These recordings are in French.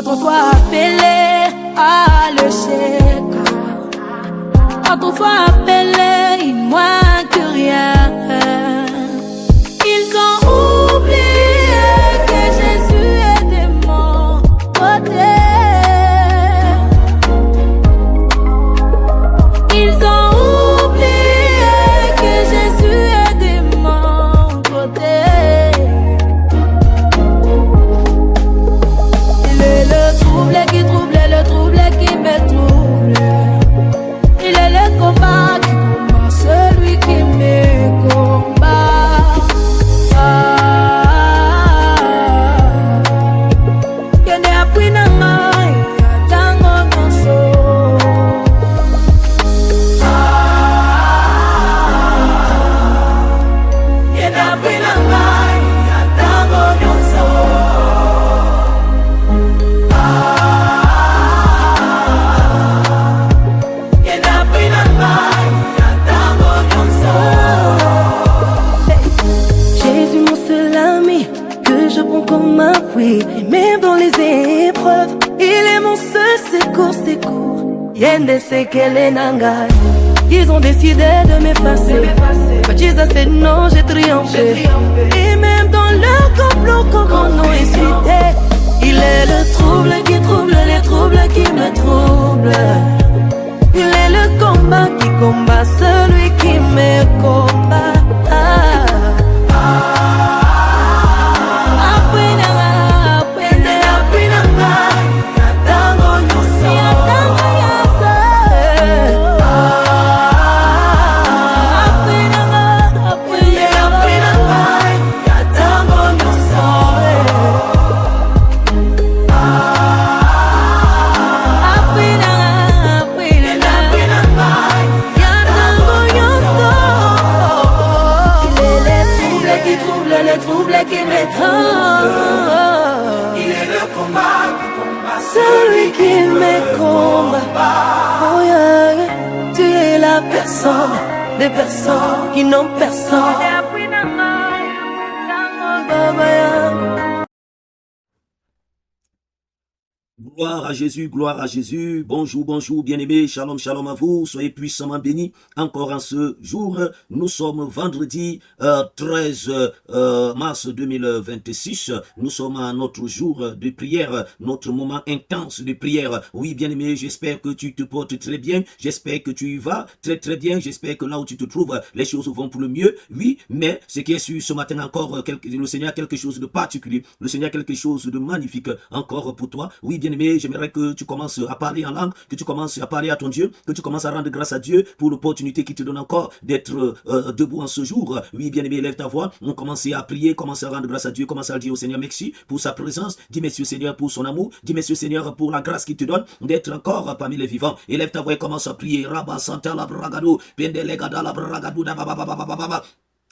Quand on soit appelé à l'échec, quand on soit appelé, il moins que rien. Ils ont oublié que Jésus est de mon côté. Ils ont oublié que Jésus est de mon côté. Il est le trouble qui trouble, le trouble qui me trouble. Il est le combat qui combat celui qui me combat. Et même dans les épreuves, il est mon seul secours. Yende sekele nangai. Ils ont décidé de m'effacer. But Jesus said non, j'ai triomphé. Et même dans leur complot, comme mon nom est cité, il est le trouble qui trouble, les troubles qui me troublent. Il est le combat qui combat celui qui me combat. Il est le combat qui combat celui qui me combat. Oh yeah, tu es la personne des personnes qui n'ont personne. Gloire à Jésus, gloire à Jésus. Bonjour, bonjour, bien-aimés. Shalom, shalom à vous. Soyez puissamment bénis. Encore en ce jour, nous sommes vendredi 13 mars 2026. Nous sommes à notre jour de prière, notre moment intense de prière. Oui, bien-aimé, j'espère que tu te portes très bien. J'espère que tu y vas très très bien. J'espère que là où tu te trouves, les choses vont pour le mieux. Oui, mais ce qui est sûr ce matin encore, le Seigneur a quelque chose de particulier. Le Seigneur a quelque chose de magnifique encore pour toi. Oui, bien-aimé, j'aimerais que tu commences à parler en langue, que tu commences à parler à ton Dieu, que tu commences à rendre grâce à Dieu pour l'opportunité qui te donne encore d'être debout en ce jour. Oui, bien-aimé, lève ta voix, on commence à prier, commence à rendre grâce à Dieu, commence à dire au Seigneur merci pour sa présence, dis merci au Seigneur pour son amour, dis merci au Seigneur pour la grâce qu'il te donne d'être encore parmi les vivants. Et lève ta voix et commence à prier. Rabba Santa la Bragado, Pendelegada la Bragado,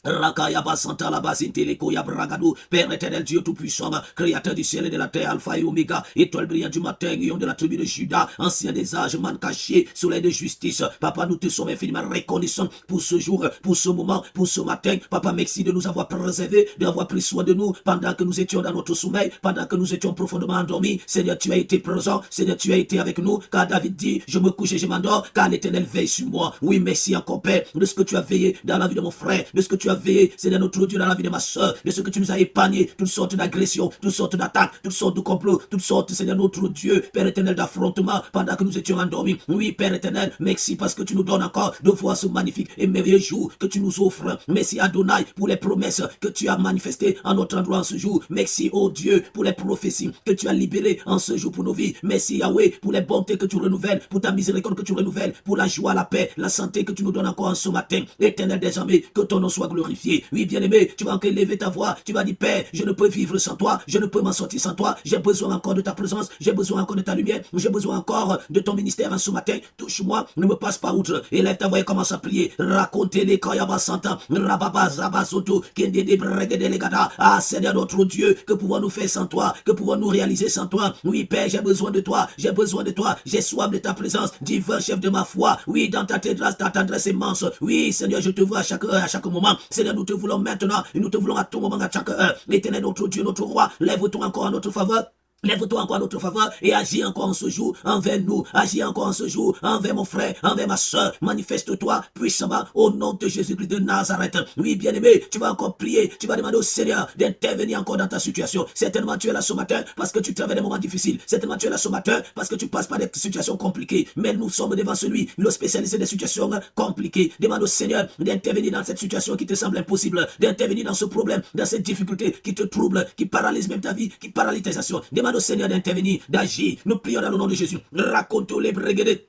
Rakaya Basanta la Basinteleko ya Bragado, Père éternel Dieu tout-puissant, créateur du ciel et de la terre, Alpha et Oméga, étoile brillante du matin, lion de la tribu de Juda, ancien des âges, man caché, soleil de justice. Papa, nous te sommes infiniment reconnaissants pour ce jour, pour ce moment, pour ce matin. Papa, merci de nous avoir préservés, d'avoir pris soin de nous pendant que nous étions dans notre sommeil, pendant que nous étions profondément endormis. Seigneur, tu as été présent, Seigneur, tu as été avec nous, car David dit, je me couche et je m'endors, car l'Éternel veille sur moi. Oui, merci encore, Père, de ce que tu as veillé dans la vie de mon frère, de ce que tu as veillé, Seigneur notre Dieu, dans la vie de ma soeur, de ce que tu nous as épargné, toutes sortes d'agressions, toutes sortes d'attaques, toutes sortes de complots, toutes sortes, Seigneur notre Dieu, Père éternel, d'affrontements pendant que nous étions endormis. Oui, Père éternel, merci parce que tu nous donnes encore de voir ce magnifique et merveilleux jour que tu nous offres. Merci Adonai pour les promesses que tu as manifestées en notre endroit en ce jour. Merci, oh Dieu, pour les prophéties que tu as libérées en ce jour pour nos vies. Merci Yahweh pour les bontés que tu renouvelles, pour ta miséricorde que tu renouvelles, pour la joie, la paix, la santé que tu nous donnes encore en ce matin. Éternel des armées, que ton nom soit glorifié. Oui, bien-aimé, tu vas encore élever ta voix, tu vas dire, Père, je ne peux vivre sans toi, je ne peux m'en sortir sans toi, j'ai besoin encore de ta présence, j'ai besoin encore de ta lumière, j'ai besoin encore de ton ministère en ce matin. Touche-moi, ne me passe pas outre. Élève ta voix et commence à prier. Racontez les Kayaba Santa, Rababa Zabasoto, Kende de Bregue de Legada. Ah, Seigneur notre Dieu, que pouvons-nous faire sans toi, que pouvons-nous réaliser sans toi? Oui, Père, j'ai besoin de toi, j'ai besoin de toi, j'ai soif de ta présence, divin chef de ma foi. Oui, dans ta tendresse immense. Oui, Seigneur, je te vois à chaque moment. Seigneur, nous te voulons maintenant, et nous te voulons à tout moment, à chaque heure. L'éternel, notre Dieu, notre roi, lève-toi encore en notre faveur. Lève-toi encore à notre faveur et agis encore en ce jour envers nous. Agis encore en ce jour envers mon frère, envers ma soeur. Manifeste-toi puissamment au nom de Jésus-Christ de Nazareth. Oui, bien-aimé, tu vas encore prier. Tu vas demander au Seigneur d'intervenir encore dans ta situation. Certainement, tu es là ce matin parce que tu traverses des moments difficiles. Certainement, tu es là ce matin parce que tu passes par des situations compliquées. Mais nous sommes devant celui, le spécialiste des situations compliquées. Demande au Seigneur d'intervenir dans cette situation qui te semble impossible. D'intervenir dans ce problème, dans cette difficulté qui te trouble, qui paralyse même ta vie, qui paralyse tes actions. Demande au Seigneur d'intervenir, d'agir. Nous prions dans le nom de Jésus. Raconte les brigades.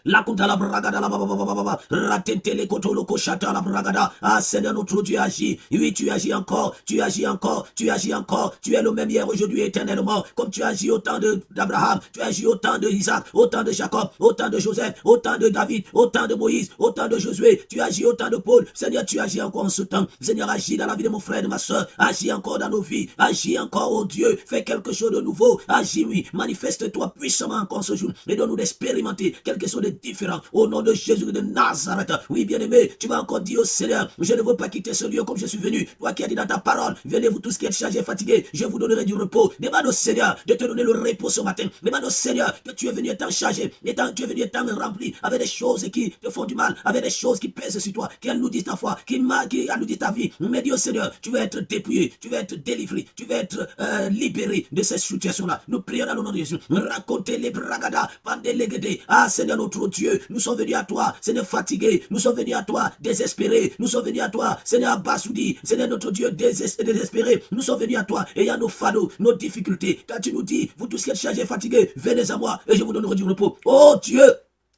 La conta la bragada la baba ratente les kotolo koshata la bragada. Ah Seigneur notre Dieu agit. Oui, tu agis encore, tu agis encore, tu agis encore. Tu es le même hier, aujourd'hui, éternellement. Comme tu agis au temps d'Abraham, tu agis au temps de Isaac, au temps de Jacob, au temps de Joseph, au temps de David, au temps de Moïse, au temps de Josué. Tu agis au temps de Paul. Seigneur, tu agis encore en ce temps. Seigneur, agis dans la vie de mon frère, de ma soeur. Agis encore dans nos vies. Agis encore, oh Dieu. Fais quelque chose de nouveau. Agis, oui. Manifeste-toi puissamment encore ce jour. Et donne-nous d'expérimenter quelque chose de différent au nom de Jésus de Nazareth. Oui, bien-aimé, tu vas encore dire au Seigneur, je ne veux pas quitter ce lieu comme je suis venu. Toi qui as dit dans ta parole, venez-vous tous qui êtes chargés et fatigués, je vous donnerai du repos. Demande au Seigneur de te donner le repos ce matin. Demande au Seigneur que tu es venu étant chargé, tu es venu étant rempli avec des choses qui te font du mal, avec des choses qui pèsent sur toi, qui alourdissent ta foi, qui alourdissent ta vie. Mais dis au Seigneur, tu vas être dépouillé, tu vas être délivré, tu vas être libéré de cette situation-là. Nous prions dans le nom de Jésus. Racontez les bragadas, pendez les guédés. Ah Seigneur notre Dieu, nous sommes venus à toi, Seigneur fatigué, nous sommes venus à toi désespérés, nous sommes venus à toi, Seigneur abasourdi, Seigneur notre Dieu désespéré, nous sommes venus à toi ayant nos fardeaux, nos difficultés, quand tu nous dis, vous tous qui êtes chargés et fatigués, venez à moi et je vous donnerai du repos. Oh Dieu,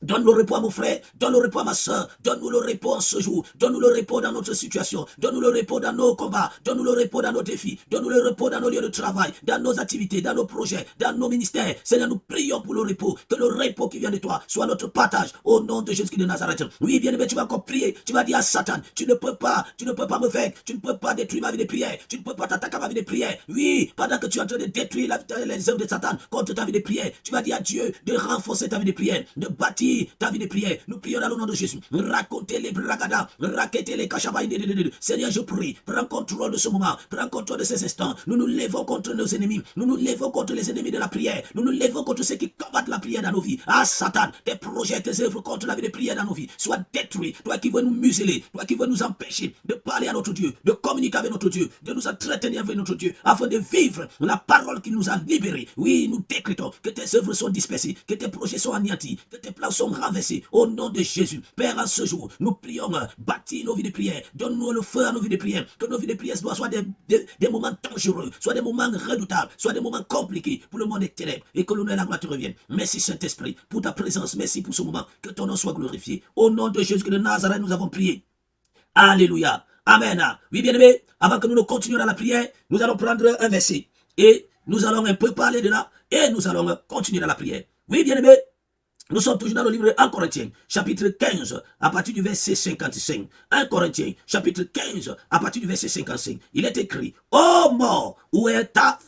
donne le repos à mon frère, donne le repos à ma soeur, donne-nous le repos en ce jour, donne-nous le repos dans notre situation, donne-nous le repos dans nos combats, donne-nous le repos dans nos défis, donne-nous le repos dans nos lieux de travail, dans nos activités, dans nos projets, dans nos ministères. Seigneur, nous prions pour le repos, que le repos qui vient de toi soit notre partage au nom de Jésus-Christ de Nazareth. Oui, bien aimé, tu vas encore prier, tu vas dire à Satan, tu ne peux pas me vaincre, tu ne peux pas détruire ma vie de prière, tu ne peux pas t'attaquer à ma vie de prière. Oui, pendant que tu es en train de détruire les œuvres de Satan contre ta vie de prière, tu vas dire à Dieu de renforcer ta vie de prière, de bâtir ta vie de prière. Nous prions dans le nom de Jésus. Racontez les bragadas, raquettez les cachabaïs. Seigneur, je prie, prends contrôle de ce moment, prends contrôle de ces instants. Nous nous levons contre nos ennemis, nous nous levons contre les ennemis de la prière, nous nous levons contre ceux qui combattent la prière dans nos vies. Ah Satan, tes projets, tes œuvres contre la vie de prière dans nos vies soient détruits. Toi qui veux nous museler, toi qui veux nous empêcher de parler à notre Dieu, de communiquer avec notre Dieu, de nous entretenir avec notre Dieu, afin de vivre la parole qui nous a libérés. Oui, nous décrétons que tes œuvres sont dispersées, que tes projets sont anéantis, que tes plans sont renversés. Au nom de Jésus, Père, en ce jour, nous prions, bâtis nos vies de prière, donne-nous le feu à nos vies de prière, que nos vies de prière soient des moments dangereux, soit des moments redoutables, soit des moments compliqués pour le monde des ténèbres, et que l'honneur et la gloire te reviennent. Merci Saint-Esprit pour ta présence, merci pour ce moment, que ton nom soit glorifié. Au nom de Jésus de Nazareth, nous avons prié. Alléluia. Amen. Oui, bien-aimés, avant que nous ne continuions dans la prière, nous allons prendre un verset, et nous allons un peu parler de là, et nous allons continuer dans la prière. Oui, bien-aimés, nous sommes toujours dans le livre de 1 Corinthiens, chapitre 15, à partir du verset 55. 1 Corinthiens, chapitre 15, à partir du verset 55. Il est écrit, ô mort, où est ta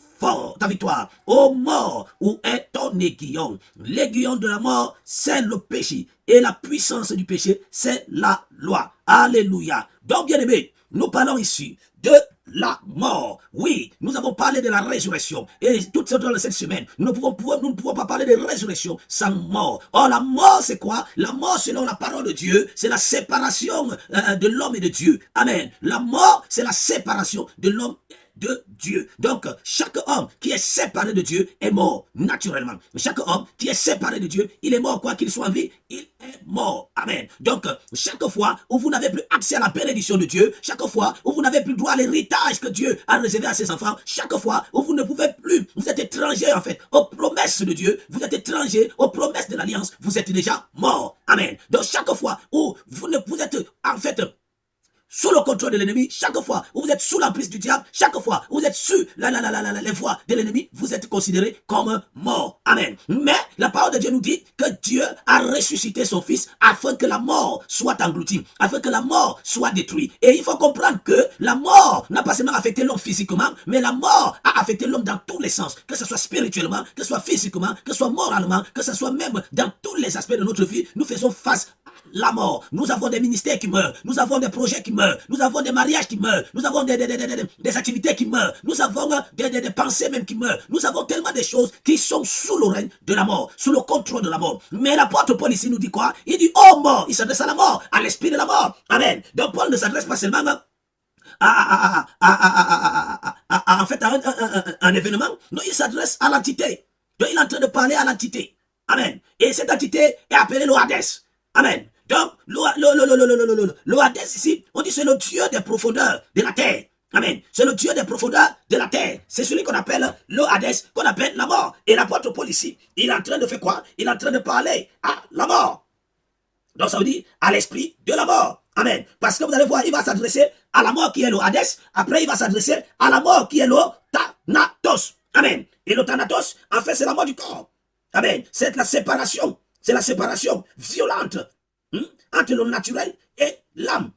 victoire? Ô mort, où est ton aiguillon? L'aiguillon de la mort, c'est le péché. Et la puissance du péché, c'est la loi. Alléluia. Donc, bien aimé, nous parlons ici de la mort. Oui, nous avons parlé de la résurrection. Et toute cette semaine, nous ne pouvons pas parler de résurrection sans mort. Or, la mort, c'est quoi? La mort, selon la parole de Dieu, c'est la séparation de l'homme et de Dieu. Amen. La mort, c'est la séparation de l'homme de Dieu. Donc, chaque homme qui est séparé de Dieu est mort, naturellement. Chaque homme qui est séparé de Dieu, il est mort, quoi qu'il soit en vie, il est mort. Amen. Donc, chaque fois où vous n'avez plus accès à la bénédiction de Dieu, chaque fois où vous n'avez plus droit à l'héritage que Dieu a réservé à ses enfants, chaque fois où vous ne pouvez plus, vous êtes étranger, en fait, aux promesses de Dieu, vous êtes étranger aux promesses de l'Alliance, vous êtes déjà mort. Amen. Donc, chaque fois où vous êtes, en fait, sous le contrôle de l'ennemi, chaque fois où vous êtes sous l'emprise du diable, chaque fois où vous êtes sous les voies de l'ennemi, vous êtes considéré comme mort. Amen. Mais la parole de Dieu nous dit que Dieu a ressuscité son fils afin que la mort soit engloutie, afin que la mort soit détruite. Et il faut comprendre que la mort n'a pas seulement affecté l'homme physiquement, mais la mort a affecté l'homme dans tous les sens, que ce soit spirituellement, que ce soit physiquement, que ce soit moralement, que ce soit même dans tous les aspects de notre vie. Nous faisons face la mort. Nous avons des ministères qui meurent. Nous avons des projets qui meurent. Nous avons des mariages qui meurent. Nous avons des activités qui meurent. Nous avons des pensées même qui meurent. Nous avons tellement de choses qui sont sous le règne de la mort, sous le contrôle de la mort. Mais l'apôtre Paul ici nous dit quoi? Il dit, oh mort, il s'adresse à la mort, à l'esprit de la mort. Amen. Donc Paul ne s'adresse pas seulement en fait, à un événement. Non, il s'adresse à l'entité. Donc il est en train de parler à l'entité. Amen. Et cette entité est appelée le Hadès. Amen. Donc, le Hadès ici, on dit c'est le Dieu des profondeurs de la terre. Amen. C'est le Dieu des profondeurs de la terre. C'est celui qu'on appelle le Hadès, qu'on appelle la mort. Et l'apôtre Paul ici, il est en train de faire quoi? Il est en train de parler à la mort. Donc ça veut dire à l'esprit de la mort. Amen. Parce que vous allez voir, il va s'adresser à la mort qui est le Hadès. Après, il va s'adresser à la mort qui est le Thanatos. Amen. Et le Thanatos, en fait, c'est la mort du corps. Amen. C'est la séparation. C'est la séparation violente entre le naturel et l'âme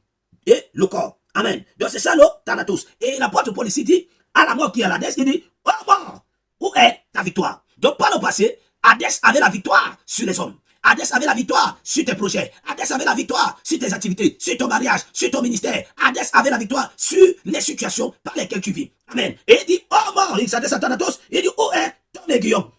et le corps. Amen. Donc c'est ça le Thanatos. Et l'apôtre Paul ici dit, à la mort qui est l'Hadès, il dit, oh mort, où est ta victoire? Donc par le passé, Hadès avait la victoire sur les hommes. Hadès avait la victoire sur tes projets. Hadès avait la victoire sur tes activités, sur ton mariage, sur ton ministère. Hadès avait la victoire sur les situations par lesquelles tu vis. Amen. Et il dit, oh mort, il s'adresse à Thanatos, il dit, où est ton aiguillon?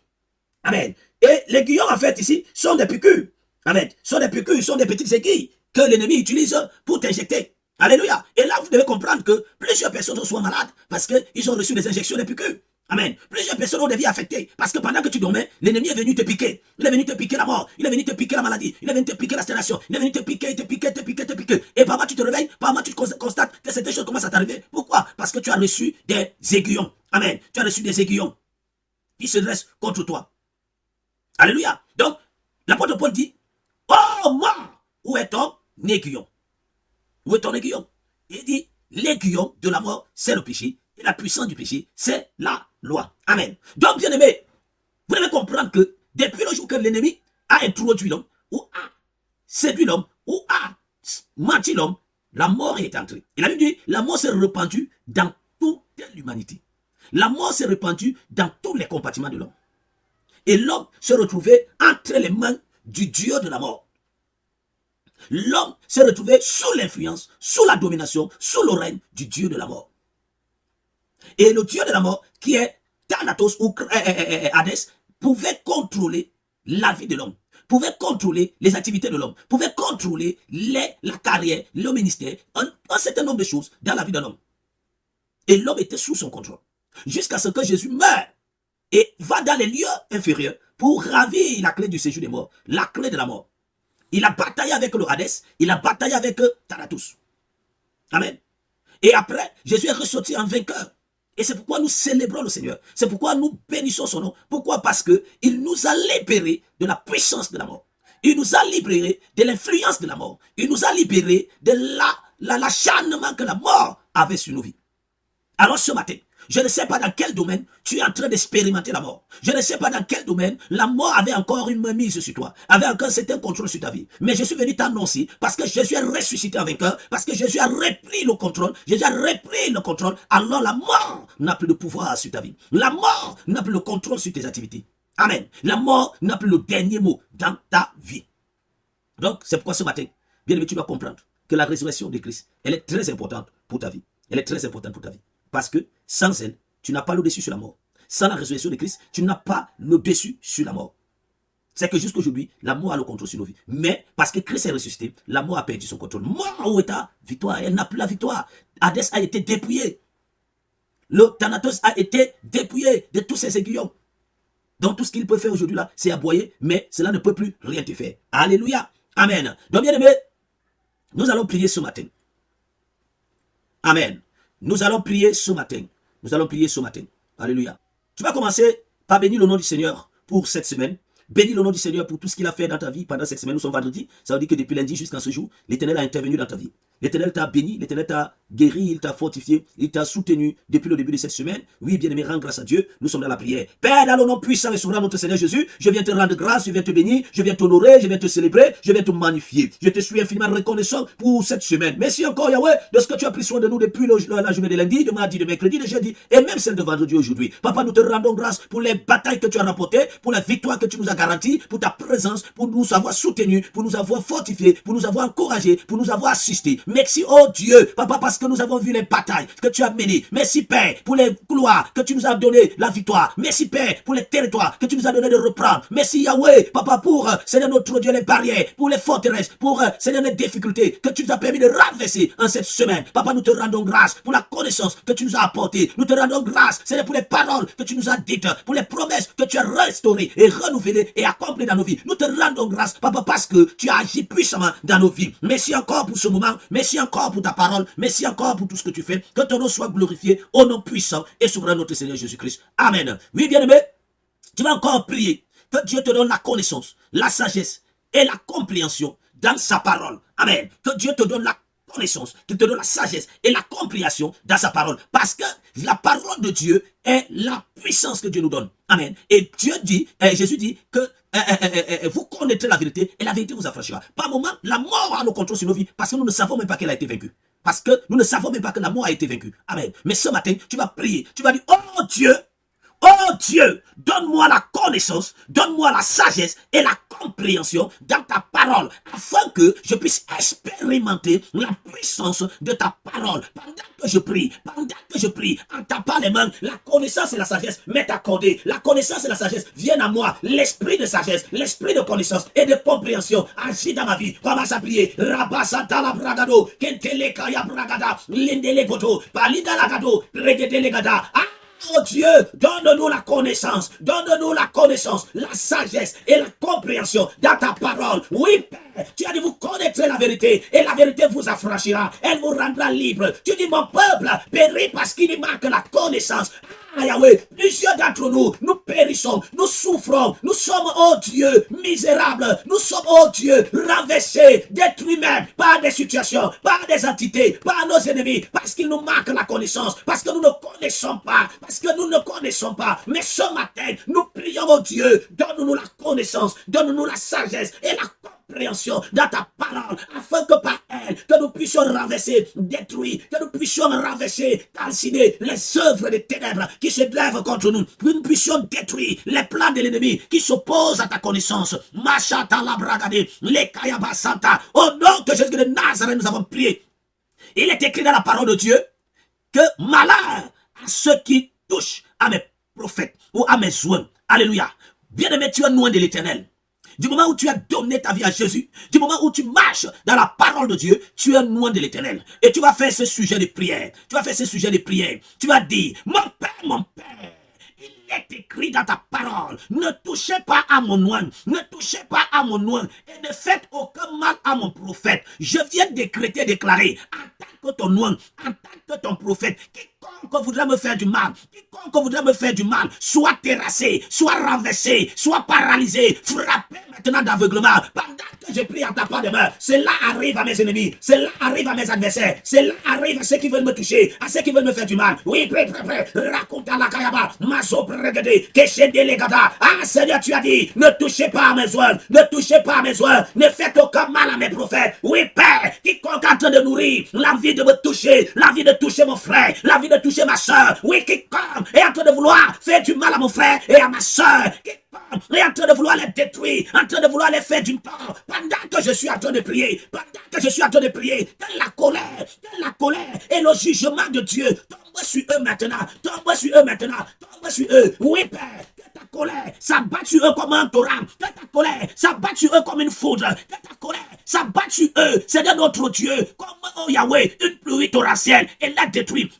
Amen. Et les aiguillons, en fait, ici, sont des piqûres. Amen. Sont des piqûres, sont des petites aiguilles que l'ennemi utilise pour t'injecter. Alléluia. Et là, vous devez comprendre que plusieurs personnes sont malades parce qu'ils ont reçu des injections de piqûres. Amen. Plusieurs personnes ont des vies affectées parce que pendant que tu dormais, l'ennemi est venu te piquer. Il est venu te piquer la mort. Il est venu te piquer la maladie. Il est venu te piquer la stagnation. Il est venu te piquer, te piquer, te piquer, te piquer. Et parfois tu te réveilles, parfois tu constates que cette chose commence à t'arriver. Pourquoi? Parce que tu as reçu des aiguillons. Amen. Tu as reçu des aiguillons qui se dressent contre toi. Alléluia. Donc, l'apôtre Paul dit, oh mort, où est ton aiguillon? Où est ton aiguillon? Il dit, l'aiguillon de la mort, c'est le péché. Et la puissance du péché, c'est la loi. Amen. Donc, bien aimé, vous devez comprendre que depuis le jour que l'ennemi a introduit l'homme, ou a séduit l'homme, ou a menti l'homme, la mort est entrée. Et la Bible dit, la mort s'est répandue dans toute l'humanité. La mort s'est répandue dans tous les compartiments de l'homme. Et l'homme se retrouvait entre les mains du Dieu de la mort. L'homme s'est retrouvé sous l'influence, sous la domination, sous le règne du Dieu de la mort. Et le Dieu de la mort, qui est Thanatos ou Hadès, pouvait contrôler la vie de l'homme, pouvait contrôler les activités de l'homme, pouvait contrôler la carrière, le ministère, un certain nombre de choses dans la vie de l'homme. Et l'homme était sous son contrôle. Jusqu'à ce que Jésus meure et va dans les lieux inférieurs pour ravir la clé du séjour des morts, la clé de la mort. Il a bataillé avec le Hadès, il a bataillé avec Thanatos. Amen. Et après, Jésus est ressorti en vainqueur. Et c'est pourquoi nous célébrons le Seigneur. C'est pourquoi nous bénissons son nom. Pourquoi? Parce qu'il nous a libérés de la puissance de la mort. Il nous a libérés de l'influence de la mort. Il nous a libérés de l'acharnement que la mort avait sur nos vies. Alors ce matin, je ne sais pas dans quel domaine tu es en train d'expérimenter la mort. Je ne sais pas dans quel domaine la mort avait encore une mainmise sur toi, avait encore un certain contrôle sur ta vie. Mais je suis venu t'annoncer parce que Jésus a ressuscité en vainqueur, parce que Jésus a repris le contrôle. Jésus a repris le contrôle. Alors la mort n'a plus de pouvoir sur ta vie. La mort n'a plus le contrôle sur tes activités. Amen. La mort n'a plus le dernier mot dans ta vie. Donc c'est pourquoi ce matin, bien aimé, tu dois comprendre que la résurrection de Christ, elle est très importante pour ta vie. Elle est très importante pour ta vie. Parce que sans elle, tu n'as pas le dessus sur la mort. Sans la résurrection de Christ, tu n'as pas le dessus sur la mort. C'est que jusqu'aujourd'hui, la mort a le contrôle sur nos vies. Mais parce que Christ est ressuscité, la mort a perdu son contrôle. Mort, où est ta victoire? Elle n'a plus la victoire. Hadès a été dépouillé. Le Thanatos a été dépouillé de tous ses aiguillons. Donc tout ce qu'il peut faire aujourd'hui là, c'est aboyer, mais cela ne peut plus rien te faire. Alléluia. Amen. Donc bien aimé, nous allons prier ce matin. Amen. Nous allons prier ce matin. Nous allons prier ce matin. Alléluia. Tu vas commencer par bénir le nom du Seigneur pour cette semaine. Bénis le nom du Seigneur pour tout ce qu'il a fait dans ta vie pendant cette semaine. Nous sommes vendredi. Ça veut dire que depuis lundi jusqu'à ce jour, l'Éternel a intervenu dans ta vie. L'Éternel t'a béni, l'Éternel t'a guéri, il t'a fortifié, il t'a soutenu depuis le début de cette semaine. Oui, bien-aimé, rends grâce à Dieu. Nous sommes dans la prière. Père, dans le nom puissant et souverain de notre Seigneur Jésus, je viens te rendre grâce, je viens te bénir, je viens t'honorer, je viens te célébrer, je viens te magnifier. Je te suis infiniment reconnaissant pour cette semaine. Merci encore, Yahweh, de ce que tu as pris soin de nous depuis la journée de lundi, de mardi, de mercredi, de jeudi et même celle de vendredi aujourd'hui. Papa, nous te rendons grâce pour les batailles que tu as remportées, pour la victoire que tu nous as garantie, pour ta présence, pour nous avoir soutenus, pour nous avoir fortifiés, pour nous avoir encouragés, pour nous avoir assistés. Merci, oh Dieu, Papa, parce que nous avons vu les batailles que tu as menées. Merci, Père, pour les gloires que tu nous as donné la victoire. Merci, Père, pour les territoires que tu nous as donné de reprendre. Merci, Yahweh, Papa, pour, Seigneur notre Dieu, les barrières, pour les forteresses, pour, Seigneur, les difficultés que tu nous as permis de renverser en cette semaine. Papa, nous te rendons grâce pour la connaissance que tu nous as apportée. Nous te rendons grâce, Seigneur, pour les paroles que tu nous as dites, pour les promesses que tu as restaurées et renouvelées et accomplies dans nos vies. Nous te rendons grâce, Papa, parce que tu as agi puissamment dans nos vies. Merci encore pour ce moment. Merci encore pour ta parole. Merci encore pour tout ce que tu fais. Que ton nom soit glorifié au nom puissant et souverain de notre Seigneur Jésus-Christ. Amen. Oui, bien-aimé, tu vas encore prier que Dieu te donne la connaissance, la sagesse et la compréhension dans sa parole. Amen. Que Dieu te donne la connaissance, qu'il te donne la sagesse et la compréhension dans sa parole. Parce que la parole de Dieu est la puissance que Dieu nous donne. Amen. Et Dieu dit, Jésus dit que vous connaîtrez la vérité et la vérité vous affranchira. Par moment, la mort a nos contrôles sur nos vies parce que nous ne savons même pas qu'elle a été vaincue. Parce que nous ne savons même pas que la mort a été vaincue. Amen. Mais ce matin, tu vas prier. Tu vas dire, oh Dieu, donne-moi la connaissance, donne-moi la sagesse et la compréhension dans ta parole, afin que je puisse expérimenter la puissance de ta parole. Pendant que je prie, en tapant les mains, la connaissance et la sagesse m'est accordée. La connaissance et la sagesse viennent à moi. L'esprit de sagesse, l'esprit de connaissance et de compréhension agit dans ma vie. Commence à prier. Rabasata la bragado, kentele kaya bragada, lindele goto, palida la gado, regedele gada. Oh Dieu, donne-nous la connaissance, la sagesse et la compréhension dans ta parole. Oui, Père, tu as dit vous connaîtrez la vérité et la vérité vous affranchira, elle vous rendra libre. Tu dis mon peuple périt parce qu'il y manque la connaissance. Ah Yahweh, plusieurs d'entre nous, nous périssons, nous souffrons, nous sommes, oh Dieu, misérables, nous sommes, oh Dieu, renversés, détruits même par des situations, par des entités, par nos ennemis, parce qu'il nous manque la connaissance, parce que nous ne connaissons pas, mais ce matin, nous prions, oh Dieu, donne-nous la connaissance, donne-nous la sagesse et la compréhension dans ta parole, afin que par elle, que nous puissions renverser, détruire, que nous puissions renverser, calciner les œuvres des ténèbres qui se lèvent contre nous, que nous puissions détruire les plans de l'ennemi qui s'opposent à ta connaissance. Machata la bragade, les kayabasanta, au nom de Jésus de Nazareth, nous avons prié. Il est écrit dans la parole de Dieu que malheur à ceux qui touchent à mes prophètes ou à mes soins. Alléluia. Bien-aimé, tu es loin de l'Éternel. Du moment où tu as donné ta vie à Jésus, du moment où tu marches dans la parole de Dieu, tu es loin de l'Éternel. Et tu vas faire ce sujet de prière. Tu vas dire, mon Père, il est écrit dans ta parole, ne touchez pas à mon oint, et ne faites aucun mal à mon prophète. Je viens déclarer, en tant que ton oint, en tant que ton prophète, quiconque voudra me faire du mal, soit terrassé, soit renversé, soit paralysé, frappé maintenant d'aveuglement. Pendant que je prie en tapant des mains, cela arrive à mes ennemis, cela arrive à mes adversaires, cela arrive à ceux qui veulent me toucher, à ceux qui veulent me faire du mal. Oui, prêt, raconte la kayaba, maso pregede, keshede legada. Ah Seigneur, tu as dit, ne touchez pas à mes oeuvres, ne faites aucun mal à mes prophètes. Oui, Père, quiconque est en train de nourrir l'envie de me toucher, l'envie de toucher mon frère, l'envie de toucher ma soeur, oui, quiconque est en train de vouloir faire du mal à mon frère et à ma soeur, quiconque est en train de vouloir les détruire, en train de vouloir les faire du tort, pendant que je suis en train de prier, que la colère et le jugement de Dieu tombe sur eux maintenant, oui, Père, que ta colère s'abatte sur eux comme un torrent, que ta colère s'abatte sur eux comme une foudre, que ta colère s'abatte sur eux, c'est de notre Dieu, comme, oh Yahweh, une pluie torrentielle, et la détruit.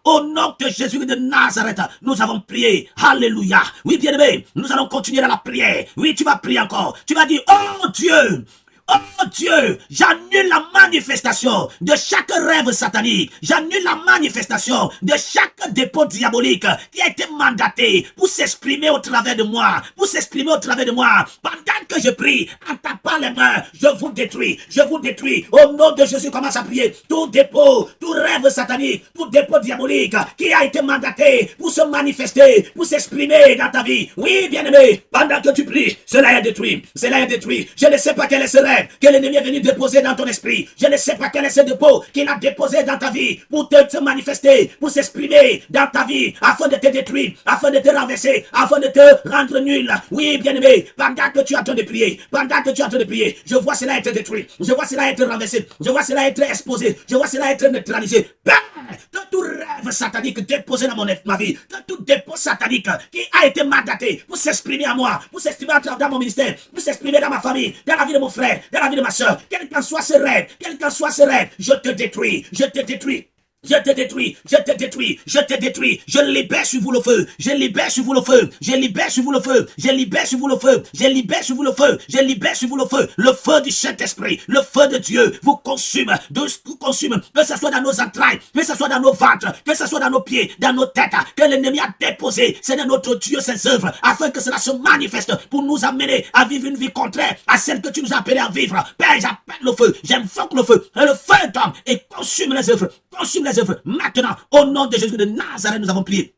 Au nom de Jésus de Nazareth, nous avons prié. Alléluia. Oui, bien-aimé, nous allons continuer dans la prière. Oui, tu vas prier encore. Tu vas dire, oh Dieu, j'annule la manifestation de chaque rêve satanique. J'annule la manifestation de chaque dépôt diabolique qui a été mandaté pour s'exprimer au travers de moi. Pendant que je prie, en tapant les mains, je vous détruis. Au nom de Jésus, commence à prier. Tout dépôt, tout rêve satanique, tout dépôt diabolique qui a été mandaté pour se manifester, pour s'exprimer dans ta vie. Oui, bien-aimé, pendant que tu pries, cela est détruit. Je ne sais pas quel est ce rêve. frère, que l'ennemi est venu déposer dans ton esprit. Je ne sais pas quel est ce dépôt qu'il a déposé dans ta vie pour te manifester, pour s'exprimer dans ta vie, afin de te détruire, afin de te renverser, afin de te rendre nul. Oui, bien-aimé, pendant que tu es en train de prier, je vois cela être détruit, je vois cela être renversé, je vois cela être exposé, je vois cela être neutralisé. De tout rêve satanique déposé dans ma vie, de tout dépôt satanique qui a été mandaté pour s'exprimer à moi, pour s'exprimer dans mon ministère, pour s'exprimer dans ma famille, dans la vie de mon frère, dans la vie de ma soeur, quel qu'en soit ce rêve, je te détruis, je te détruis. Je te détruis, je te détruis, je te détruis, je libère sur vous le feu, je libère sur vous le feu, je libère sur vous le feu, je libère sur vous le feu, je libère sur vous le feu, je libère sur vous le feu du Saint-Esprit, le feu de Dieu vous consume, que ce soit dans nos entrailles, que ce soit dans nos ventres, que ce soit dans nos pieds, dans nos têtes, que l'ennemi a déposé, c'est dans notre Dieu ses œuvres, afin que cela se manifeste pour nous amener à vivre une vie contraire à celle que tu nous as appelé à vivre. Père, j'appelle le feu, j'invoque le feu, et le feu tombe et consume les œuvres, maintenant, au nom de Jésus de Nazareth, nous avons prié.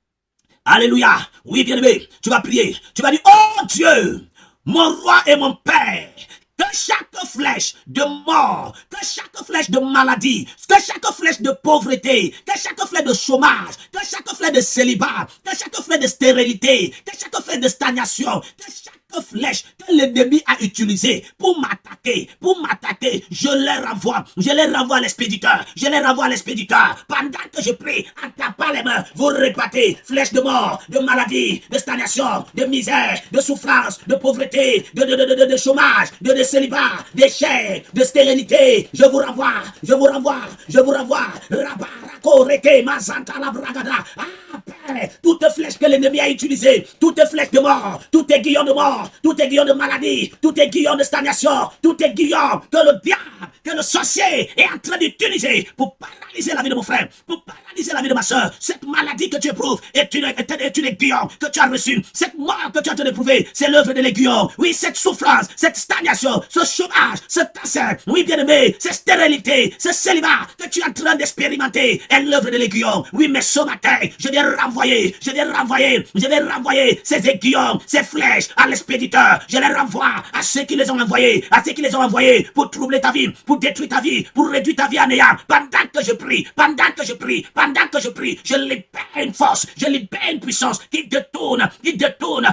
Alléluia. Oui, bien-aimé, tu vas prier. Tu vas dire, oh Dieu, mon roi et mon Père, que chaque flèche de mort, que chaque flèche de maladie, que chaque flèche de pauvreté, que chaque flèche de chômage, que chaque flèche de célibat, que chaque flèche de stérilité, que chaque flèche de stagnation, que chaque flèche que l'ennemi a utilisé pour m'attaquer, je les renvoie à l'expéditeur, pendant que je prie, en tapant les mains, vous répétez, flèche de mort, de maladie, de stagnation, de misère, de souffrance, de pauvreté, de chômage, de célibat, d'échec, de stérilité, je vous renvoie, Rabarako, Reke, Mazanta, la Bragada, toute flèche que l'ennemi a utilisée, toute flèche de mort, tout aiguillon de mort, tout aiguillon de maladie, tout aiguillon de stagnation, tout aiguillon que le diable, que le sorcier est en train d'utiliser pour paralyser la vie de mon frère, pour paralyser la vie de ma soeur. Cette maladie que tu éprouves est une aiguillon que tu as reçue. Cette mort que tu as en train d'éprouver, c'est l'œuvre de l'aiguillon. Oui, cette souffrance, cette stagnation, ce chômage, ce cancer, oui, bien-aimé, cette stérilité, ce célibat que tu es en train d'expérimenter est l'œuvre de l'aiguillon. Oui, mais ce matin, je vais renvoyer ces aiguillons, ces flèches à l'expéditeur. Je les renvoie à ceux qui les ont envoyés, pour troubler ta vie, pour détruire ta vie, pour réduire ta vie à néant. Pendant que je prie, je libère une force, je libère une puissance qui détourne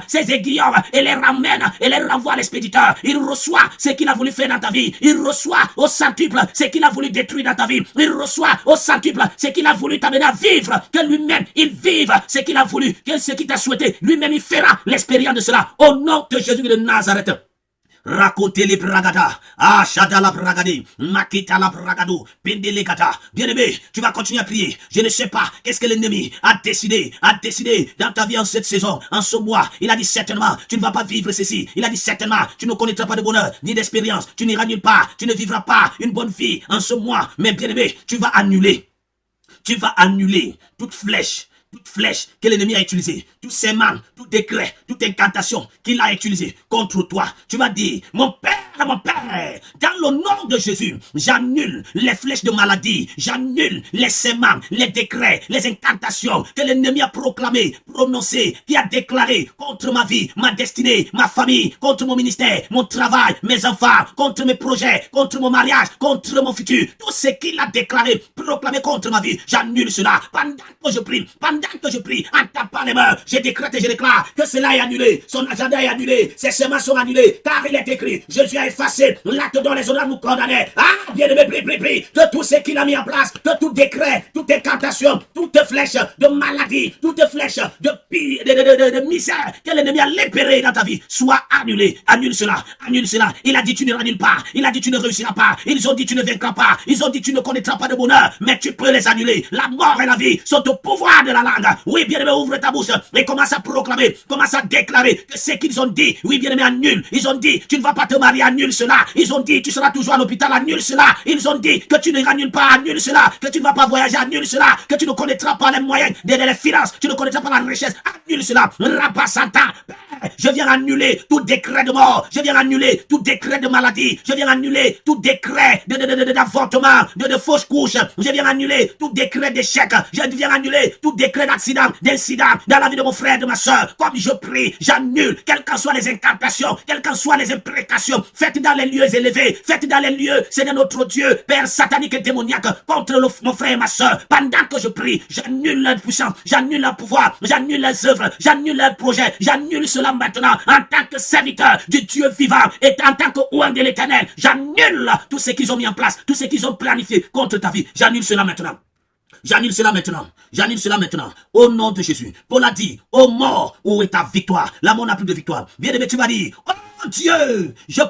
ces aiguillons et les ramène et les renvoie à l'expéditeur. Il reçoit ce qu'il a voulu faire dans ta vie. Il reçoit au centuple ce qu'il a voulu détruire dans ta vie. Il reçoit au centuple ce qu'il a voulu t'amener à vivre. Que lui-même, il vive ce qu'il a voulu. Que ce qu'il t'a souhaité, lui-même, il fera l'expérience de cela. Au nom de Jésus de Nazareth. Racontez les bragada, Shada la bragadi, Makita la bragado, Pendelegata. Bien-aimé, tu vas continuer à prier. Je ne sais pas qu'est-ce que l'ennemi a décidé dans ta vie en cette saison, en ce mois. Il a dit certainement, tu ne vas pas vivre ceci. Il a dit certainement, tu ne connaîtras pas de bonheur, ni d'expérience. Tu n'iras nulle part, tu ne vivras pas une bonne vie en ce mois. Mais bien-aimé, tu vas annuler toute flèche que l'ennemi a utilisée, tout serment, tout décret, toute incantation qu'il a utilisé contre toi. Tu vas dire, mon Père, dans le nom de Jésus, j'annule les flèches de maladie, j'annule les serments, les décrets, les incantations que l'ennemi a proclamé, prononcé, qui a déclaré contre ma vie, ma destinée, ma famille, contre mon ministère, mon travail, mes enfants, contre mes projets, contre mon mariage, contre mon futur. Tout ce qu'il a déclaré, proclamé contre ma vie, j'annule cela. Pendant que je prie, en tapant les mains, je décrète et je déclare que cela est annulé, son agenda est annulé, ses semences sont annulées, car il est écrit, Jésus a effacé l'acte dont les honneurs nous condamnaient. Bien-aimé, prie, de tout ce qu'il a mis en place, de tout décret, toute incantation, toute flèche de maladie, toute flèche de misère que l'ennemi a libéré dans ta vie, soit annulé. Annule cela. Il a dit, tu ne annules pas, il a dit, tu ne réussiras pas, ils ont dit, tu ne vaincras pas, ils ont dit, tu ne connaîtras pas de bonheur, mais tu peux les annuler. La mort et la vie sont au pouvoir de la langue. Oui, bien-aimé, ouvre ta bouche et commence à proclamer, commence à déclarer que ce qu'ils ont dit, oui, bien-aimé, annule. Ils ont dit, tu ne vas pas te marier, annule cela. Ils ont dit, tu seras toujours à l'hôpital, annule cela. Ils ont dit que tu ne annules pas, annule cela. Que tu ne vas pas voyager, annule cela. Que tu ne connaîtras pas les moyens, les finances, tu ne connaîtras pas la richesse, annule cela. Rapasanta, Je viens annuler tout décret de mort. Je viens annuler tout décret de maladie. Je viens annuler tout décret d'avortement, de fausses couches. Je viens annuler tout décret d'échec. Je viens annuler tout décret d'accident, d'incident dans la vie de mon frère, de ma soeur. Comme je prie, j'annule, quelles qu'en soient les incantations, quelles qu'en soient les imprécations, faites dans les lieux élevés, faites dans les lieux, Seigneur notre Dieu, Père satanique et démoniaque, contre mon frère et ma soeur. Pendant que je prie, j'annule leur puissance, j'annule leur pouvoir, j'annule leurs œuvres, j'annule leurs projets, j'annule cela maintenant en tant que serviteur du Dieu vivant et en tant que oint de l'Éternel. J'annule tout ce qu'ils ont mis en place, tout ce qu'ils ont planifié contre ta vie. J'annule cela maintenant. J'annule cela maintenant. J'annule cela maintenant. Au nom de Jésus. Paul a dit, ô mort, où est ta victoire? La mort n'a plus de victoire. Bien-aimé, tu vas dire, oh Dieu, je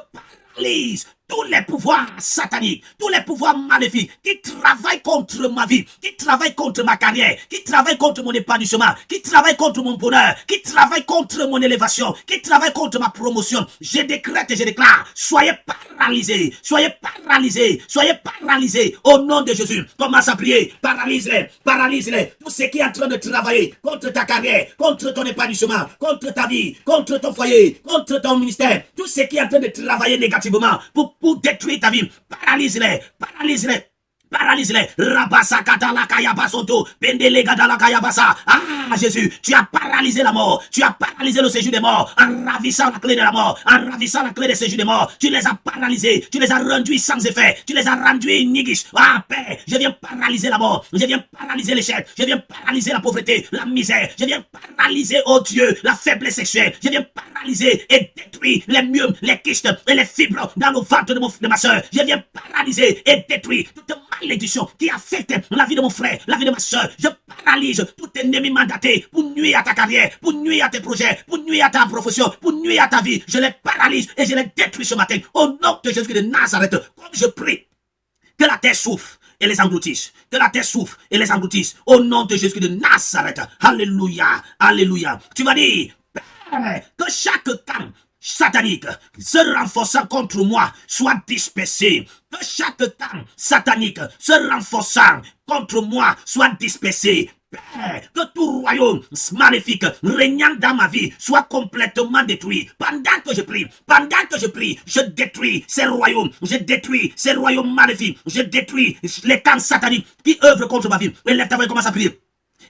paralyse tous les pouvoirs sataniques, tous les pouvoirs maléfiques qui travaillent contre ma vie, qui travaillent contre ma carrière, qui travaillent contre mon épanouissement, qui travaillent contre mon bonheur, qui travaillent contre mon élévation, qui travaillent contre ma promotion. Je décrète et je déclare, soyez paralysés, soyez paralysés, soyez paralysés au nom de Jésus. Commence à prier, paralyse-les, paralyse-les. Tout ce qui est en train de travailler contre ta carrière, contre ton épanouissement, contre ta vie, contre ton foyer, contre ton ministère, tout ce qui est en train de travailler négativement pour détruire ta vie, paralyse-les, paralyse-les. Paralyse-les. Rabasa katala kayabasoto. Pendele gadala kayabasa. Ah, Jésus, tu as paralysé la mort. Tu as paralysé le séjour des morts. En ravissant la clé de la mort. En ravissant la clé des séjours des morts. Tu les as paralysés. Tu les as rendus sans effet. Tu les as rendus nigis. Ah, Père, je viens paralyser la mort. Je viens paralyser l'échec. Je viens paralyser la pauvreté, la misère. Je viens paralyser, oh Dieu, la faiblesse sexuelle. Je viens paralyser et détruire les myomes, les kystes et les fibres dans le ventre de ma soeur. Je viens paralyser et détruire toute malédiction qui affecte la vie de mon frère, la vie de ma soeur. Je paralyse tout ennemi mandaté pour nuire à ta carrière, pour nuire à tes projets, pour nuire à ta profession, pour nuire à ta vie. Je les paralyse et je les détruis ce matin. Au nom de Jésus de Nazareth, comme je prie, que la terre souffre et les engloutisse. Que la terre souffre et les engloutisse. Au nom de Jésus de Nazareth. Alléluia. Alléluia. Tu vas dire, Père, que chaque camp satanique se renforçant contre moi soit dispersé. Que chaque camp satanique se renforçant contre moi soit dispersé. Père, que tout royaume maléfique régnant dans ma vie soit complètement détruit. Pendant que je prie, je détruis ces royaumes, je détruis ces royaumes maléfiques, je détruis les camps sataniques qui œuvrent contre ma vie. Élève ta voix et commence à prier.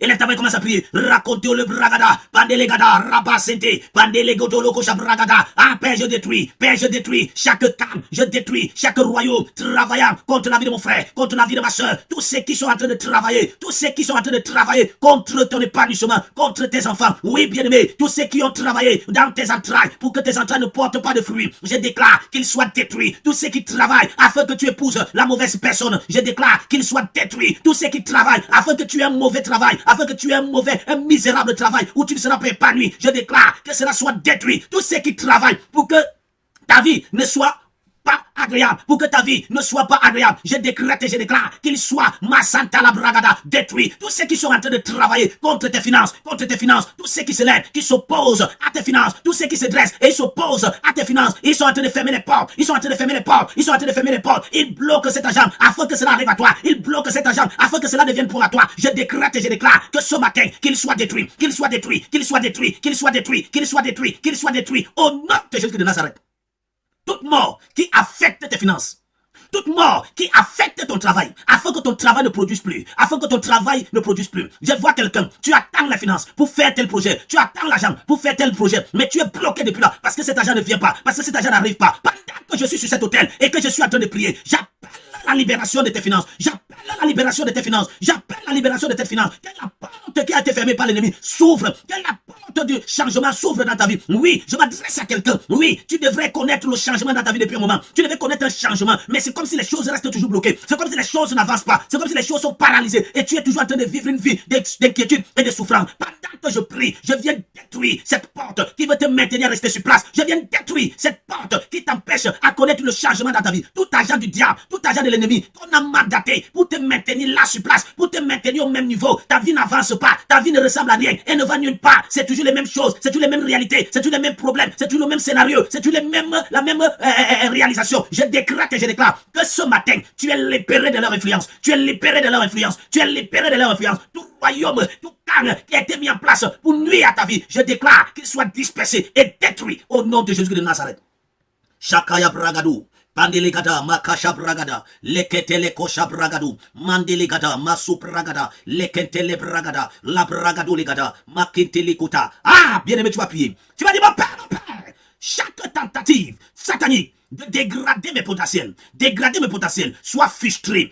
Élève ta voix et commence à prier. Racontez le bragada. Pandelegada. Rabasente. Pandelegotolo kosha bragada. Ah, Père, je détruis. Père, je détruis chaque camp. Je détruis chaque royaume travaillant contre la vie de mon frère, contre la vie de ma soeur. Tous ceux qui sont en train de travailler. Tous ceux qui sont en train de travailler contre ton épanouissement, contre tes enfants. Oui, bien-aimés. Tous ceux qui ont travaillé dans tes entrailles pour que tes entrailles ne portent pas de fruits. Je déclare qu'ils soient détruits. Tous ceux qui travaillent afin que tu épouses la mauvaise personne. Je déclare qu'ils soient détruits. Tous ceux qui travaillent afin que tu aies un mauvais travail, afin que tu aies un misérable travail où tu ne seras pas épanoui. Je déclare que cela soit détruit. Tous ceux qui travaillent pour que ta vie ne soit pas agréable, pour que ta vie ne soit pas agréable. Je décrète et je déclare qu'il soit ma santa la bragada détruit. Tous ceux qui sont en train de travailler contre tes finances, tous ceux qui se lèvent, qui s'opposent à tes finances, tous ceux qui se dressent et s'opposent à tes finances, ils sont en train de fermer les portes, ils sont en train de fermer les portes, ils sont en train de fermer les portes. Ils bloquent cet argent afin que cela arrive à toi. Ils bloquent cet argent afin que cela devienne pour à toi. Je décrète et je déclare que ce matin, qu'il soit détruit, qu'il soit détruit, qu'il soit détruit, qu'il soit détruit, qu'il soit détruit, qu'il soit détruit. Au nom de Jésus de Nazareth. Toute mort qui affecte tes finances, toute mort qui affecte ton travail, afin que ton travail ne produise plus, afin que ton travail ne produise plus. Je vois quelqu'un, tu attends la finance pour faire tel projet, tu attends l'argent pour faire tel projet, mais tu es bloqué depuis là, parce que cet argent ne vient pas, parce que cet argent n'arrive pas. Pendant que je suis sur cet hôtel et que je suis en train de prier, j'appelle la libération de tes finances, j'appelle la libération de tes finances, j'appelle la libération de tes finances. Que la porte qui a été fermée par l'ennemi s'ouvre, que la porte du changement s'ouvre dans ta vie. Oui, je m'adresse à quelqu'un. Oui, tu devrais connaître le changement dans ta vie depuis un moment. Tu devrais connaître un changement, mais c'est comme si les choses restent toujours bloquées. C'est comme si les choses n'avancent pas. C'est comme si les choses sont paralysées et tu es toujours en train de vivre une vie d'inquiétude et de souffrance. Pendant que je prie, je viens détruire cette porte qui veut te maintenir à rester sur place. Je viens détruire cette porte qui t'empêche à connaître le changement dans ta vie. Tout agent du diable, tout agent de l'ennemi qu'on a mandaté pour te maintenir là sur place, pour te maintenir au même niveau. Ta vie n'avance pas, ta vie ne ressemble à rien, elle ne va nulle part. C'est toujours les mêmes choses, c'est toujours les mêmes réalités, c'est toujours les mêmes problèmes, c'est toujours le même scénario, c'est toujours la même réalisation. Je déclare que que ce matin, tu es libéré de leur influence, tu es libéré de leur influence, tu es libéré de leur influence. Tout royaume, tout calme qui a été mis en place pour nuire à ta vie, je déclare qu'il soit dispersé et détruit au nom de Jésus de Nazareth. Shakaya Bragadou. Pandelegada, Makasha Bragada, Leketele Kosha Bragadu, Mandelegada, Masu Bragada, Lekentele Bragada, La Bragado Legada, Makintele Kota. Ah, bien aimé, tu vas prier. Tu vas dire, mon père, chaque tentative satanique de dégrader mes potentiels, soit frustré.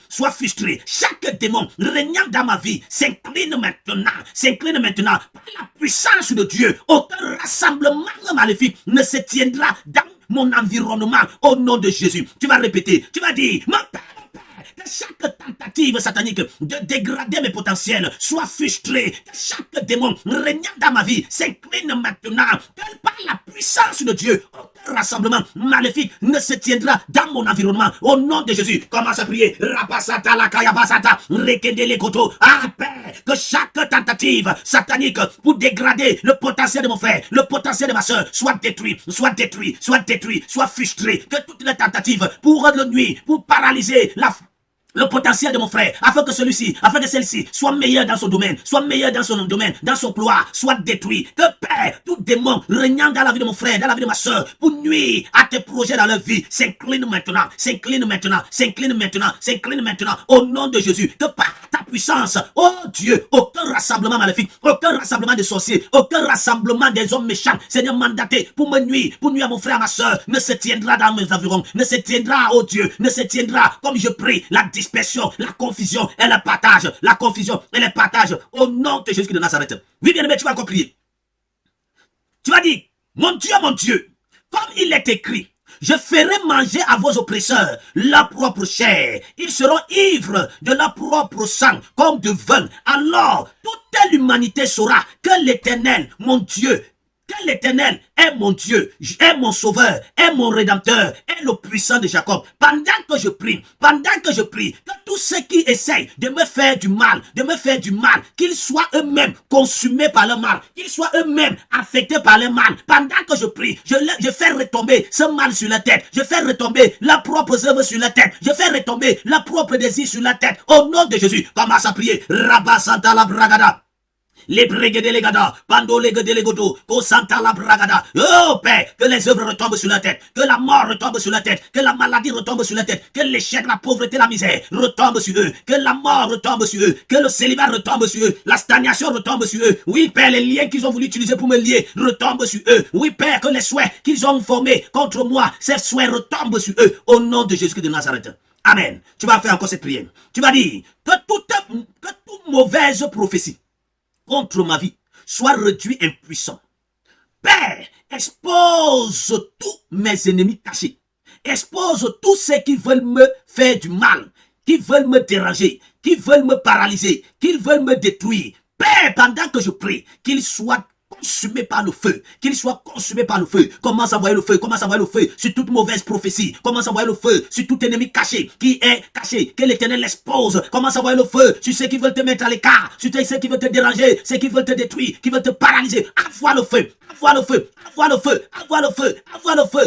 Chaque démon régnant dans ma vie s'incline maintenant par la puissance de Dieu. Aucun rassemblement maléfique ne se tiendra dans mon environnement au nom de Jésus. Tu vas répéter, tu vas dire, mon père, que chaque tentative satanique de dégrader mes potentiels soit frustrée, que chaque démon régnant dans ma vie s'incline maintenant, que par la puissance de Dieu, aucun rassemblement maléfique ne se tiendra dans mon environnement au nom de Jésus. Commence à prier. Rapasata la kayabasata, rekendele koto. Ah, Père, que chaque tentative satanique pour dégrader le potentiel de mon frère, le potentiel de ma soeur, soit détruit, soit frustré. Que toutes les tentatives pour le nuire, pour paralyser le potentiel de mon frère, afin que celle-ci soit meilleure dans son domaine, dans son emploi, soit détruit. Que Père, tout démon régnant dans la vie de mon frère, dans la vie de ma soeur, pour nuire à tes projets dans leur vie, s'incline maintenant, au nom de Jésus. Que par ta puissance, oh Dieu, aucun rassemblement maléfique, aucun rassemblement de sorciers, aucun rassemblement des hommes méchants, Seigneur mandaté pour me nuire, à mon frère, à ma soeur, ne se tiendra dans mes environs, ne se tiendra, oh Dieu, ne se tiendra, comme je prie, la dispersion, la confusion et le partage, au nom de Jésus de Nazareth. Oui, bien aimé, tu vas encore prier. Tu vas dire, mon Dieu, comme il est écrit, je ferai manger à vos oppresseurs leur propre chair. Ils seront ivres de leur propre sang, comme de vin. Alors, toute l'humanité saura que l'Éternel, mon Dieu, est mon Dieu, est mon sauveur, est mon rédempteur, est le puissant de Jacob. Pendant que je prie, que tous ceux qui essayent de me faire du mal, qu'ils soient eux-mêmes consumés par le mal, qu'ils soient eux-mêmes affectés par le mal. Pendant que je prie, je fais retomber ce mal sur la tête, je fais retomber leurs propres œuvres sur la tête, je fais retomber leurs propres désirs sur la tête. Au nom de Jésus, commence à prier. Rabba Santa la Bragada. Les breguedelegada, pandolegedelegodo, kosanta la bragada. Oh Père, que les œuvres retombent sur la tête, que la mort retombe sur la tête, que la maladie retombe sur la tête, que l'échec, la pauvreté, la misère retombe sur eux, que la mort retombe sur eux, que le célibat retombe sur eux, la stagnation retombe sur eux. Oui Père, les liens qu'ils ont voulu utiliser pour me lier retombent sur eux. Oui Père, que les souhaits qu'ils ont formés contre moi, ces souhaits retombent sur eux, au nom de Jésus de Nazareth. Amen. Tu vas faire encore cette prière. Tu vas dire que toute mauvaise prophétie contre ma vie soit réduit impuissant. Père, expose tous mes ennemis cachés. Expose tous ceux qui veulent me faire du mal, qui veulent me déranger, qui veulent me paralyser, qui veulent me détruire. Père, pendant que je prie, qu'ils soient consumé par le feu, qu'il soit consumé par le feu. Commence à envoyer le feu, sur toute mauvaise prophétie. Commence à envoyer le feu sur tout ennemi caché, qui est caché, que l'Éternel l'expose. Commence à envoyer le feu sur ceux qui veulent te mettre à l'écart, sur ceux qui veulent te déranger, ceux qui veulent te détruire, qui veulent te paralyser. Envoie le feu,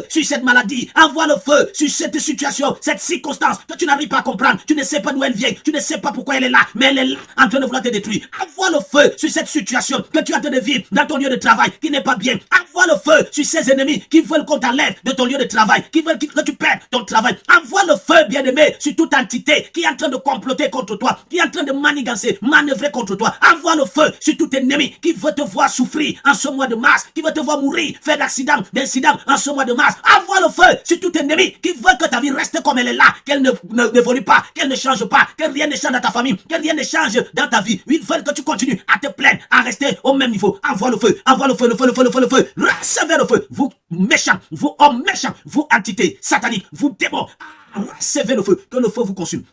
sur cette maladie, envoie le feu sur cette situation, cette circonstance que tu n'arrives pas à comprendre, tu ne sais pas d'où elle vient, tu ne sais pas pourquoi elle est là, mais elle est là en train de vouloir te détruire. Envoie le feu sur cette situation que tu as en train de vivre dans ton lieu de travail qui n'est pas bien. Envoie le feu sur ces ennemis qui veulent qu'on t'enlève de ton lieu de travail, qui veulent que tu perdes ton travail. Envoie le feu, bien-aimé, sur toute entité qui est en train de comploter contre toi, qui est en train de manigancer, manœuvrer contre toi. Envoie le feu sur tout ennemi qui veut te voir souffrir en ce mois de mars, qui veut te voir mourir, faire d'incidents en ce mois de mars. Envoie le feu sur tout ennemi qui veut que ta vie reste comme elle est là, qu'elle n'évolue pas, qu'elle ne change pas, que rien ne change dans ta famille, que rien ne change dans ta vie. Ils veulent que tu continues à te plaindre, à rester au même niveau. Envoie le feu, le feu. Recevez le feu. Vous méchants, vous hommes méchants, vous entités sataniques, vous démons. Recevez le feu. Que le feu vous consume,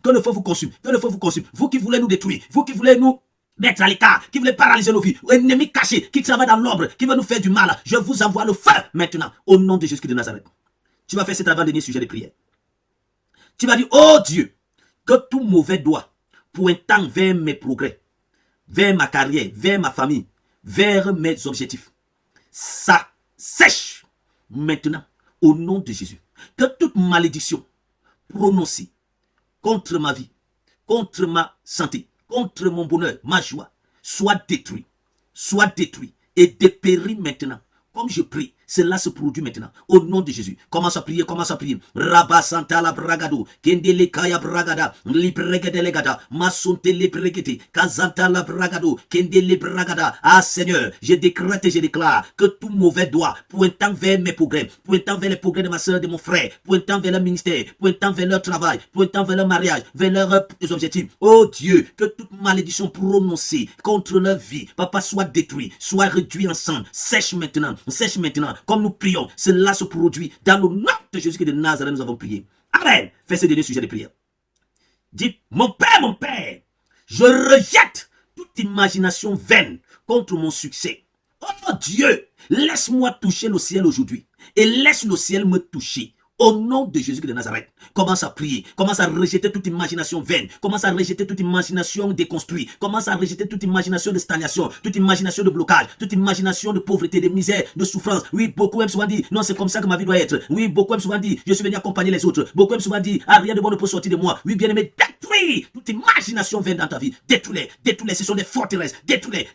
Vous qui voulez nous détruire, vous qui voulez nous mettre à l'écart, qui voulez paralyser nos vies, ennemis cachés, qui travaillent dans l'ombre, qui veulent nous faire du mal, je vous envoie le feu maintenant, au nom de Jésus de Nazareth. Tu vas faire cet avant-dernier sujet de prière. Tu vas dire, oh Dieu, que tout mauvais doigt pointant vers mes progrès, vers ma carrière, vers ma famille, vers mes objectifs. Ça sèche maintenant au nom de Jésus. Que toute malédiction prononcée contre ma vie, contre ma santé, contre mon bonheur, ma joie, soit détruite et dépérit maintenant. Comme je prie, cela se produit maintenant. Au nom de Jésus. Commence à prier, commence à prier. Rabba Santa la Bragado. Kendele Kaya Bragada. Lipregedelegada. Masonte Lepregete. Kazanta la Bragado. Kendele Bragada. Ah Seigneur, je décrète et je déclare que tout mauvais doigt pointant vers mes progrès, pointant vers les progrès de ma soeur, de mon frère, pointant vers leur ministère, pointant vers leur travail, pointant vers leur mariage, vers leurs objectifs. Oh Dieu, que toute malédiction prononcée contre leur vie, papa, soit détruite, soit réduite en sang. Sèche maintenant. Sèche maintenant, comme nous prions, cela se produit dans le nom de Jésus-Christ de Nazareth, nous avons prié. Amen. Fais ce dernier sujet de prière. Dis, mon Père, je rejette toute imagination vaine contre mon succès. Oh Dieu, laisse-moi toucher le ciel aujourd'hui et laisse le ciel me toucher. Au nom de Jésus de Nazareth, commence à prier, commence à rejeter toute imagination vaine, commence à rejeter toute imagination déconstruite, commence à rejeter toute imagination de stagnation, toute imagination de blocage, toute imagination de pauvreté, de misère, de souffrance. Oui, beaucoup aiment souvent dire, non, c'est comme ça que ma vie doit être. Oui, beaucoup aiment souvent dire, je suis venu accompagner les autres. Beaucoup aiment souvent dire, ah, rien de bon ne peut sortir de moi. Oui, bien aimé, détruis toute imagination vaine dans ta vie. Détruis-les, ce sont des forteresses. Détruis-les.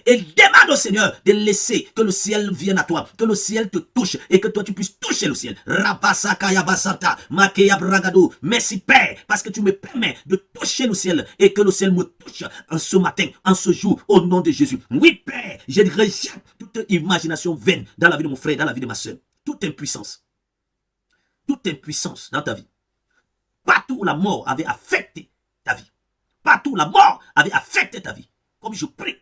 Et demande au Seigneur de laisser que le ciel vienne à toi, que le ciel te touche et que toi tu puisses toucher le ciel. Merci Père, parce que tu me permets de toucher le ciel et que le ciel me touche en ce matin, en ce jour, au nom de Jésus. Oui Père, je rejette toute imagination vaine dans la vie de mon frère, dans la vie de ma soeur. Toute impuissance dans ta vie. Partout où la mort avait affecté ta vie. Partout où la mort avait affecté ta vie. Comme je prie,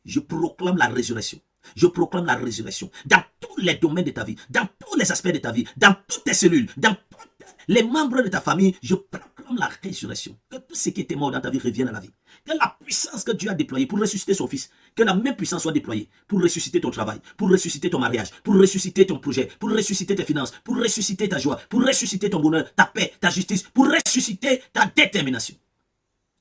je proclame la résurrection. Je proclame la résurrection dans tous les domaines de ta vie, dans tous les aspects de ta vie, dans toutes tes cellules, dans tous les membres de ta famille. Je proclame la résurrection. Que tout ce qui était mort dans ta vie revienne à la vie. Que la puissance que Dieu a déployée pour ressusciter son fils, que la même puissance soit déployée pour ressusciter ton travail, pour ressusciter ton mariage, pour ressusciter ton projet, pour ressusciter tes finances, pour ressusciter ta joie, pour ressusciter ton bonheur, ta paix, ta justice, pour ressusciter ta détermination.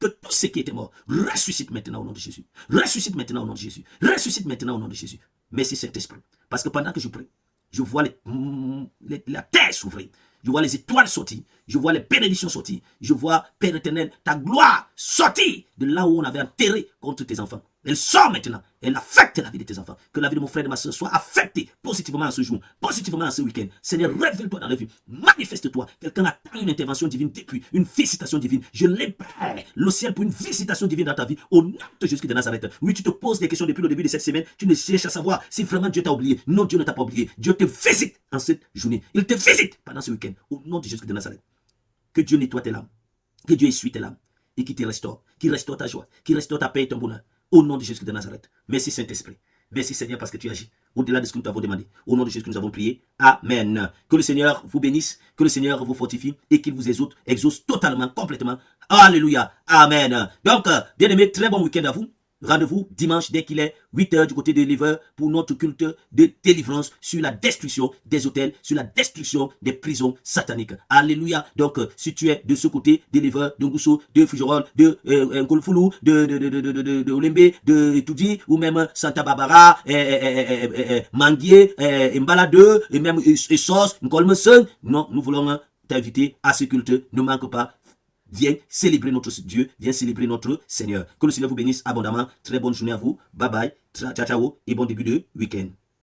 Que tout ce qui était mort ressuscite maintenant au nom de Jésus. Ressuscite maintenant au nom de Jésus. Ressuscite maintenant au nom de Jésus. Merci Saint-Esprit. Parce que pendant que je prie, je vois la terre s'ouvrir. Je vois les étoiles sortir. Je vois les bénédictions sortir. Je vois, Père éternel, ta gloire sortir de là où on avait enterré contre tes enfants. Elle sort maintenant. Elle affecte la vie de tes enfants. Que la vie de mon frère et de ma soeur soit affectée positivement en ce jour, positivement en ce week-end. Seigneur, révèle-toi dans la vie. Manifeste-toi. Quelqu'un attend une intervention divine depuis, une visitation divine. Je libère le ciel pour une visitation divine dans ta vie. Au nom de Jésus de Nazareth. Oui, tu te poses des questions depuis le début de cette semaine. Tu ne cherches à savoir si vraiment Dieu t'a oublié. Non, Dieu ne t'a pas oublié. Dieu te visite en cette journée. Il te visite pendant ce week-end. Au nom de Jésus de Nazareth. Que Dieu nettoie tes larmes. Que Dieu essuie tes larmes. Et qu'il te restaure. Qu'il restaure ta joie. Qu'il restaure ta paix et ton bonheur. Au nom de Jésus de Nazareth. Merci Saint-Esprit. Merci Seigneur parce que tu agis au-delà de ce que nous t'avons demandé. Au nom de Jésus que nous avons prié. Amen. Que le Seigneur vous bénisse. Que le Seigneur vous fortifie. Et qu'il vous exauce totalement, complètement. Alléluia. Amen. Donc, bien aimé, très bon week-end à vous. Rendez-vous dimanche dès qu'il est 8h du côté de Deliver pour notre culte de délivrance sur la destruction des hôtels, sur la destruction des prisons sataniques. Alléluia. Donc, si tu es de ce côté, Deliver, de Ngousso, de Fujerol, de Nkolfulu, de Olembe, de Toudi, ou même Santa Barbara, Manguier, Mbala 2, et même Essos, Nkolmesun, non, nous voulons t'inviter à ce culte. Ne manque pas. Viens célébrer notre Dieu, viens célébrer notre Seigneur. Que le Seigneur vous bénisse abondamment. Très bonne journée à vous. Bye bye. Ciao, ciao et bon début de week-end.